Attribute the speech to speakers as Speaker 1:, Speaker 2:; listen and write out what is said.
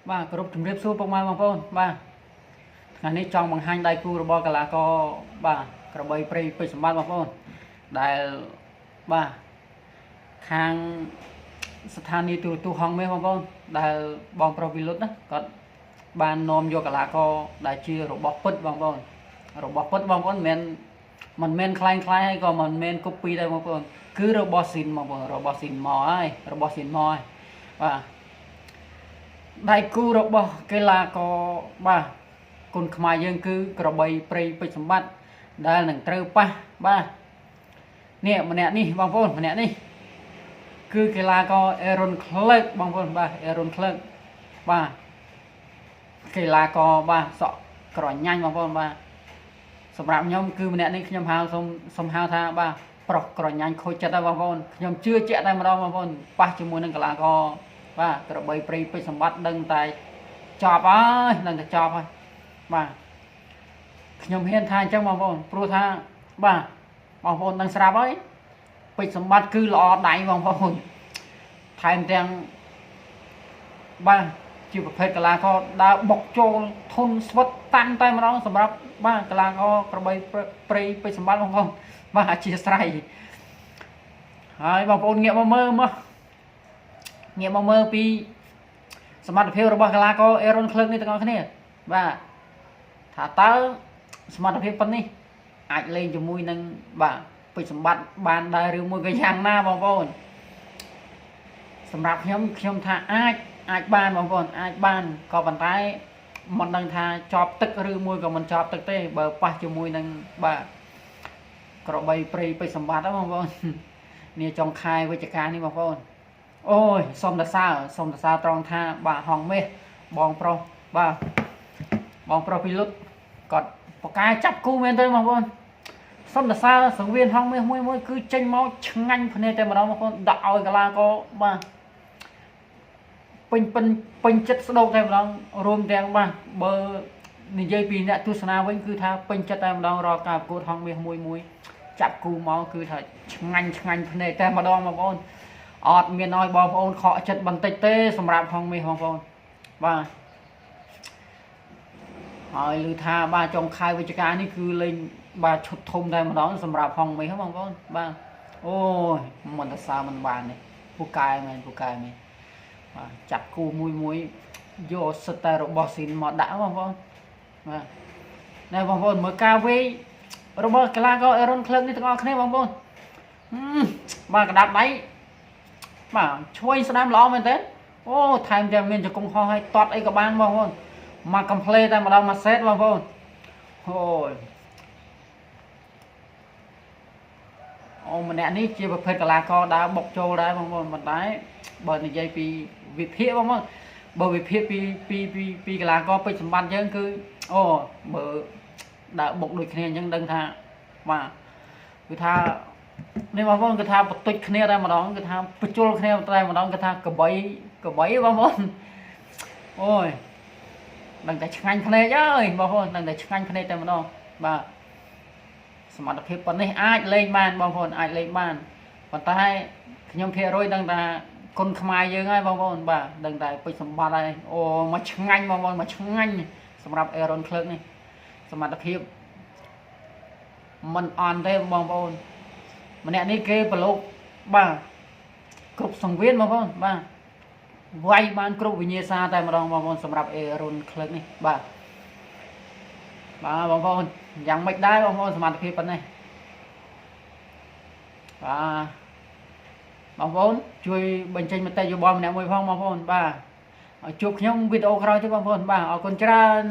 Speaker 1: បាទគ្រប់ជំរាបសួរពុកម៉ែបងប្អូនបាទថ្ងៃនេះចង់បង្ហាញដៃគូរបស់កីឡាករបាទក្របីព្រៃពេជ្រសម្បត្តិបងប្អូនដែលបាទខាងស្ថានីយទូរទស្សន៍ហងមាសបងប្អូនដែលបងប្រុសវិលុតណាគាត់បាននាំយកកីឡាករដែលជារបស់ពិតបងប្អូនរបស់ពិតបងប្អូនមិនមែនคล้ายហើយក៏មិនមែន copy ដែរបងប្អូនគឺរបស់ស៊ីនបងប្អូនរបស់ស៊ីនមកហើយរបស់ស៊ីនមកហើយបាទដៃគូរបស់កីឡាករបាទគុនខ្មែរយើងគឺក្របីព្រៃពេជ្រសម្បត្តិដែលនឹងត្រូវប៉ះបាទនេះម្នាក់នេះបងប្អូនម្នាក់នេះគឺកីឡាករ Aaron Clark បងប្អូនបាទ Aaron Clark បាទកីឡាករបាទសក់ក្រញ៉ាញ់បងប្អូនបាទសម្រាប់ខ្ញុំគឺម្នាក់នេះខ្ញុំហៅសូមហៅថាបាទប្រុសក្រញ៉ាញ់ខូចចិត្តហើយបងប្អូនខ្ញុំជឿជាក់តែម្ដងបងប្អូនប៉ះជាមួយនឹងកីឡាករបាទក្របីព្រៃពេជ្រសម្បត្តិដឹងតែចប់ហើយដឹងតែចប់ហើយបាទខ្ញុំហ៊ានថាអញ្ចឹងបងប្អូនព្រោះថាបាទបងប្អូនដឹងស្រាប់ហើយពេជ្រសម្បត្តិគឺល្អដៃបងប្អូនថែមទាំងបាទជាប្រភេទកីឡាករដើរបុកចូលធុនស្វិតតាន់តែម្ដងសម្រាប់បាទកីឡាករក្របីព្រៃពេជ្រសម្បត្តិបងប្អូនបាទអធិស្ឋានហើយបងប្អូនងាកមកមើលពីសមត្ថភាពរបស់កីឡាករ Aaron Clark នេះទាំងអស់គ្នាបាទថាតើសមត្ថភាពប៉ុណ្នេះអាចលេងជាមួយនឹងបាទពេជ្រសម្បត្តិបានដែរឬមួយក៏យ៉ាងណាបងប្អូនសម្រាប់ខ្ញុំថាអាចបានបងប្អូនអាចបានក៏ប៉ុន្តែមិនដឹងថាជាប់ទឹកឬមួយក៏មិនជាប់ទឹកទេបើប៉ះជាមួយនឹងបាទក្របីព្រៃពេជ្រសម្បត្តិបងប្អូននេះចុងខែវិច្ឆិកានេះបងប្អូនអូយសុំតសើត្រង់ថាបាទហងមេសបងប្រុសបាទបងប្រុសពីលុតគាត់បកកែចាប់គូមែនទេបងប្អូនសុំតសើសង្វៀនហងមេសមួយគឺចេញមកឆ្ងាញ់ភ្នែកតែម្ដងបងប្អូនដាក់ឲ្យកីឡាករបាទពេញចិត្តស្ដោកតែម្ដងរួមទាំងបាទបើនិយាយពីអ្នកទស្សនាវិញគឺថាពេញចិត្តតែម្ដងរាល់ការប្រកួតហងមាសមួយចាប់គូមកគឺថាឆ្ងាញ់ភ្នែកតែម្ដងបងប្អូនអត់មានឲ្យបងប្អូនខកចិត្តបន្តិចទេសម្រាប់ហងមាសបងប្អូនបាទហើយឮថាបាទចុងខែវិច្ឆិកានេះគឺលេងបាទឈុតធំតែម្ដងសម្រាប់ហងមាសបងប្អូនបាទអូយមិនទៅសើមិនបានទេពូកែមែនបាទចាប់គូមួយយកសិតតែរបស់ស៊ីនមកដាក់បងប្អូនបាទណែបងប្អូនមើលការវេរបស់កីឡាករ Aaron Clark នេះទាំងអស់គ្នាបងប្អូនបាទក្តាប់ដៃបាទឆ្វេងស្ដាំល្អមែនទេអូថែមទាំងមានជង្គង់ហោះឲ្យតត់អីក៏បានបងប្អូនមកកំ plei តែម្ដងមួយសេតបងប្អូនអូម្នាក់នេះជាប្រភេទកីឡាករដើរបុកចូលដែរបងប្អូនប៉ុន្តែបើនិយាយពីវិភាគបងប្អូនបើវិភាគពីកីឡាករពេជ្រសម្បត្តិយើងគឺអូបើដើរបុកដូចគ្នាអញ្ចឹងដឹងថាបាទគឺថានេះបងប្អូនគឺថាបន្តិចគ្នាតែម្ដងគឺថាបញ្ជុលគ្នាតែម្ដងគឺថាកបីបងប្អូនអូយដឹងតែឆ្ងាញ់ភ្នែកអើយបងប្អូនដឹងតែឆ្ងាញ់ភ្នែកតែម្ដងបាទសមត្ថភាពប៉ុណ្នេះអាចលេងបានបងប្អូនអាចលេងបានប៉ុន្តែខ្ញុំភាគរយដឹងថាគុនខ្មែរយើងហើយបងប្អូនបាទដឹងតែពេជ្រសម្បត្តិហើយអូមកឆ្ងាញ់បងប្អូនមកឆ្ងាញ់សម្រាប់ Aaron Clark នេះសមត្ថភាពមិនអន់ទេបងប្អូនម្នាក់នេះគេប្រឡូកបាទគ្រប់សង្វៀនបងប្អូនបាទវាយបានគ្រប់វិញ្ញាសាតែម្ដងបងប្អូនសម្រាប់ Aaron Clark នេះបាទបងប្អូនយ៉ាងម៉េចដែរបងប្អូនសមត្ថភាពប៉ុណ្ណេះបាទបងប្អូនជួយបញ្ចេញមតិយោបល់ម្នាក់មួយផងបងប្អូនបាទឲ្យជួបខ្ញុំវីដេអូក្រោយទៀតបងប្អូនបាទអរគុណច្រើន